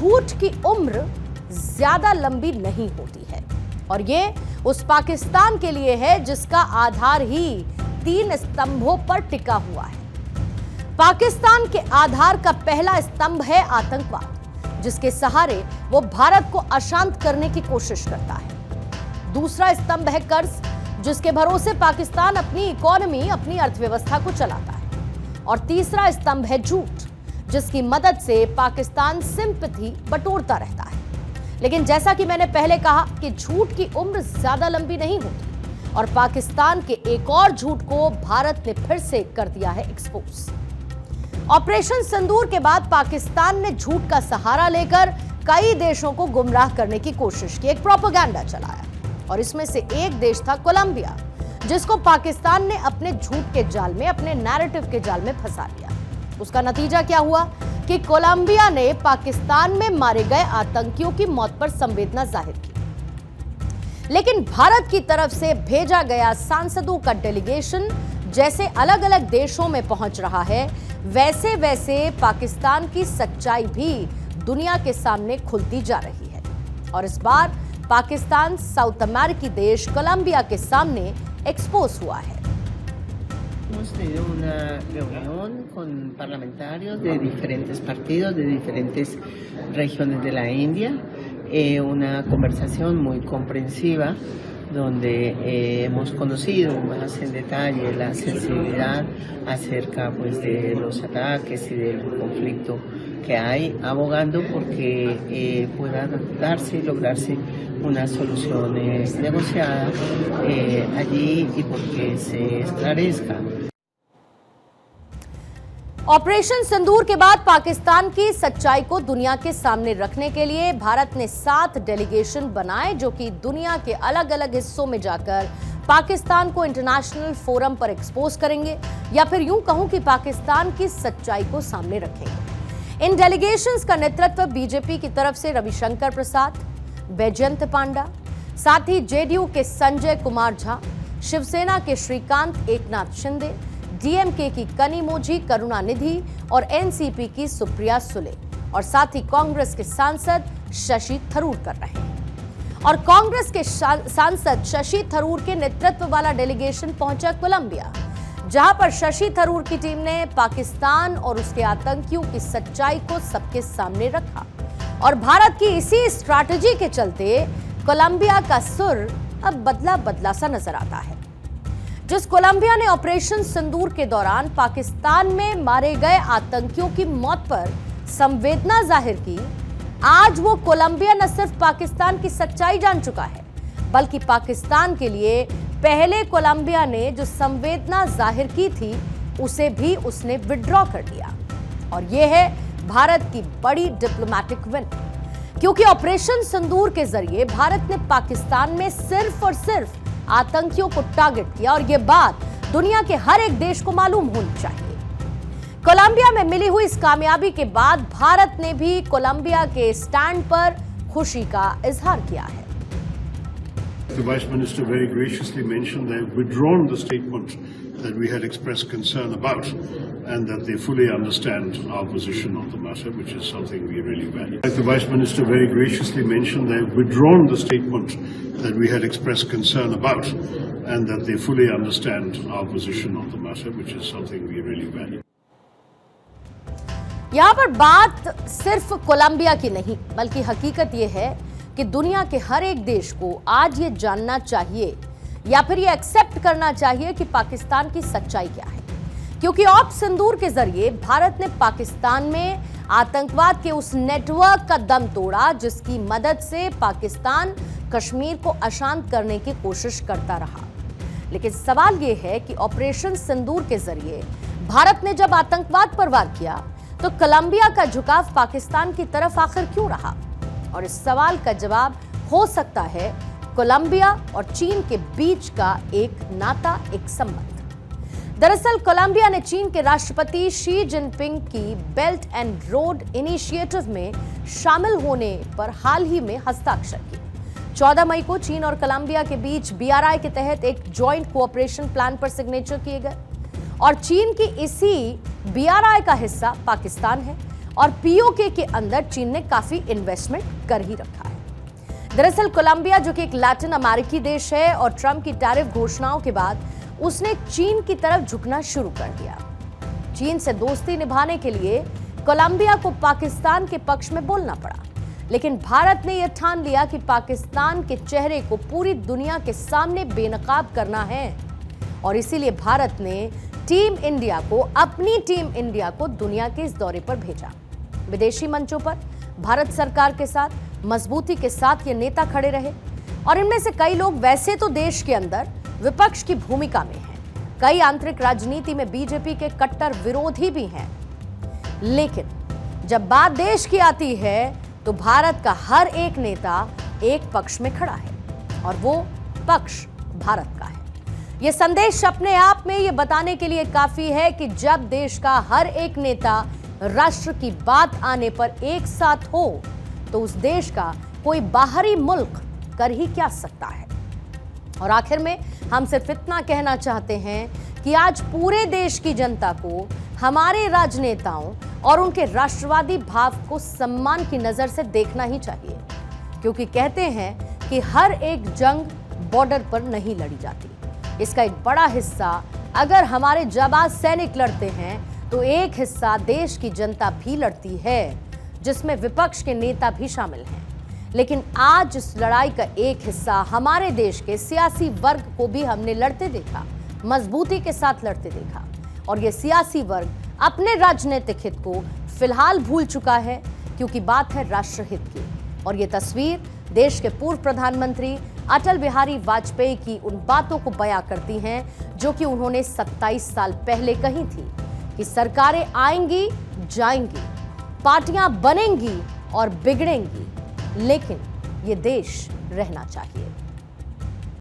झूठ की उम्र ज्यादा लंबी नहीं होती है और ये उस पाकिस्तान के लिए है जिसका आधार ही 3 स्तंभों पर टिका हुआ है। पाकिस्तान के आधार का पहला स्तंभ है आतंकवाद, जिसके सहारे वो भारत को अशांत करने की कोशिश करता है। दूसरा स्तंभ है कर्ज, जिसके भरोसे पाकिस्तान अपनी इकोनॉमी, अपनी अर्थव्यवस्था को चलाता है। और तीसरा स्तंभ है झूठ, जिसकी मदद से पाकिस्तान सिंपैथी बटोरता रहता है। लेकिन जैसा कि मैंने पहले कहा कि झूठ की उम्र ज्यादा लंबी नहीं होती और पाकिस्तान के एक और झूठ को भारत ने फिर से कर दिया है एक्सपोज। ऑपरेशन सिंदूर के बाद पाकिस्तान ने झूठ का सहारा लेकर कई देशों को गुमराह करने की कोशिश की, एक प्रोपेगेंडा चलाया और इसमें से एक देश था कोलंबिया, जिसको पाकिस्तान ने अपने झूठ के जाल में, अपने नैरेटिव के जाल में फंसा लिया। उसका नतीजा क्या हुआ कि कोलंबिया ने पाकिस्तान में मारे गए आतंकियों की मौत पर संवेदना जाहिर की, लेकिन भारत की तरफ से भेजा गया सांसदों का डेलीगेशन जैसे अलग अलग देशों में पहुंच रहा है, वैसे वैसे पाकिस्तान की सच्चाई भी दुनिया के सामने खुलती जा रही है। और इस बार पाकिस्तान साउथ अमेरिकी देश कोलंबिया के सामने एक्सपोज हुआ है। Hemos tenido una reunión con parlamentarios de diferentes partidos, de diferentes regiones de la India, una conversación muy comprensiva donde hemos conocido más en detalle la sensibilidad acerca pues de los ataques y del conflicto que hay, abogando porque pueda darse y lograrse una solución negociada allí y porque se esclarezca। Operation Sindoor के बाद पाकिस्तान की सच्चाई को दुनिया के सामने रखने के लिए भारत ने 7 डेलीगेशन बनाए, जो कि दुनिया के अलग अलग हिस्सों में जाकर पाकिस्तान को इंटरनेशनल फोरम पर एक्सपोज करेंगे, या फिर यूं कहूं कि पाकिस्तान की सच्चाई को सामने रखेंगे। इन डेलीगेशंस का नेतृत्व बीजेपी की तरफ से रविशंकर प्रसाद, बैजयंत पांडा, साथ ही जेडीयू के संजय कुमार झा, शिवसेना के श्रीकांत एकनाथ शिंदे, डीएमके की कनिमोझी करुणानिधि और एनसीपी की सुप्रिया सुले और साथ ही कांग्रेस के सांसद शशि थरूर कर रहे हैं। और कांग्रेस के सांसद शशि थरूर के नेतृत्व वाला डेलीगेशन पहुंचा कोलंबिया, जहां पर शशि थरूर की टीम ने पाकिस्तान और उसके आतंकियों की सच्चाई को सबके सामने रखा। और भारत की इसी स्ट्रैटेजी के चलते कोलंबिया का सुर अब बदला बदला सा नजर आता है। जिस कोलंबिया ने ऑपरेशन सिंदूर के दौरान पाकिस्तान में मारे गए आतंकियों की मौत पर संवेदना जाहिर की, आज वो कोलंबिया न सिर्फ पाकिस्तान की सच्चाई जान चुका है, बल्कि पाकिस्तान के लिए पहले कोलंबिया ने जो संवेदना जाहिर की थी उसे भी उसने विड्रॉ कर दिया। और ये है भारत की बड़ी डिप्लोमैटिक विन, क्योंकि ऑपरेशन सिंदूर के जरिए भारत ने पाकिस्तान में सिर्फ और सिर्फ आतंकियों को टारगेट किया और यह बात दुनिया के हर एक देश को मालूम होनी चाहिए। कोलंबिया में मिली हुई इस कामयाबी के बाद भारत ने भी कोलंबिया के स्टैंड पर खुशी का इजहार किया है। The Vice Minister very graciously mentioned they have withdrawn the statement that we had expressed concern about and that they fully understand our position on the matter, which is something we really value. The Vice Minister very graciously mentioned they have withdrawn the statement that we had expressed concern about and that they fully understand our position on the matter, which is something we really value. यहां पर बात सिर्फ Colombia की नहीं, बल्कि हकीकत यह है कि दुनिया के हर एक देश को आज ये जानना चाहिए या फिर ये एक्सेप्ट करना चाहिए कि पाकिस्तान की सच्चाई क्या है। क्योंकि ऑप सिंदूर के जरिए भारत ने पाकिस्तान में आतंकवाद के उस नेटवर्क का दम तोड़ा जिसकी मदद से पाकिस्तान कश्मीर को अशांत करने की कोशिश करता रहा। लेकिन सवाल यह है कि ऑपरेशन सिंदूर के जरिए भारत ने जब आतंकवाद पर वार किया तो कोलंबिया का झुकाव पाकिस्तान की तरफ आखिर क्यों रहा? और इस सवाल का जवाब हो सकता है कोलंबिया और चीन के बीच का एक नाता, एक संबंध। दरअसल कोलंबिया ने चीन के राष्ट्रपति शी जिनपिंग की बेल्ट एंड रोड इनिशिएटिव में शामिल होने पर हाल ही में हस्ताक्षर किए। 14 मई को चीन और कोलंबिया के बीच बीआरआई के तहत एक जॉइंट कोऑपरेशन प्लान पर सिग्नेचर किए गए और चीन की इसी बीआरआई का हिस्सा पाकिस्तान है और पीओके के अंदर चीन ने काफी इन्वेस्टमेंट कर ही रखा है। दरअसल कोलंबिया, जो कि एक लैटिन अमेरिकी देश है, और ट्रंप की टैरिफ घोषणाओं के बाद उसने चीन की तरफ झुकना शुरू कर दिया। चीन से दोस्ती निभाने के लिए कोलंबिया को पाकिस्तान के पक्ष में बोलना पड़ा, लेकिन भारत ने यह ठान लिया कि पाकिस्तान के चेहरे को पूरी दुनिया के सामने बेनकाब करना है, और इसीलिए भारत ने अपनी टीम इंडिया को दुनिया के इस दौरे पर भेजा। विदेशी मंचों पर भारत सरकार के साथ मजबूती के साथ ये नेता खड़े रहे, और इनमें से कई लोग वैसे तो देश के अंदर विपक्ष की भूमिका में हैं, कई आंतरिक राजनीति में बीजेपी के कट्टर विरोधी भी हैं, लेकिन जब बात देश की आती है तो भारत का हर एक नेता एक पक्ष में खड़ा है, और वो पक्ष भारत का है। ये संदेश अपने आप में ये बताने के लिए काफी है कि जब देश का हर एक नेता राष्ट्र की बात आने पर एक साथ हो, तो उस देश का कोई बाहरी मुल्क कर ही क्या सकता है। और आखिर में हम सिर्फ इतना कहना चाहते हैं कि आज पूरे देश की जनता को हमारे राजनेताओं और उनके राष्ट्रवादी भाव को सम्मान की नजर से देखना ही चाहिए, क्योंकि कहते हैं कि हर एक जंग बॉर्डर पर नहीं लड़ी जाती। इसका एक बड़ा हिस्सा अगर हमारे जाबाज सैनिक लड़ते हैं, तो एक हिस्सा देश की जनता भी लड़ती है, जिसमें विपक्ष के नेता भी शामिल हैं। लेकिन आज इस लड़ाई का एक हिस्सा हमारे देश के सियासी वर्ग को भी हमने लड़ते देखा, मजबूती के साथ लड़ते देखा, और ये सियासी वर्ग अपने राजनीतिक हित को फिलहाल भूल चुका है, क्योंकि बात है राष्ट्रहित की। और ये तस्वीर देश के पूर्व प्रधानमंत्री अटल बिहारी वाजपेयी की उन बातों को बयां करती हैं जो कि उन्होंने 27 साल पहले कही थी कि सरकारें आएंगी जाएंगी, पार्टियां बनेंगी और बिगड़ेंगी, लेकिन ये देश रहना चाहिए।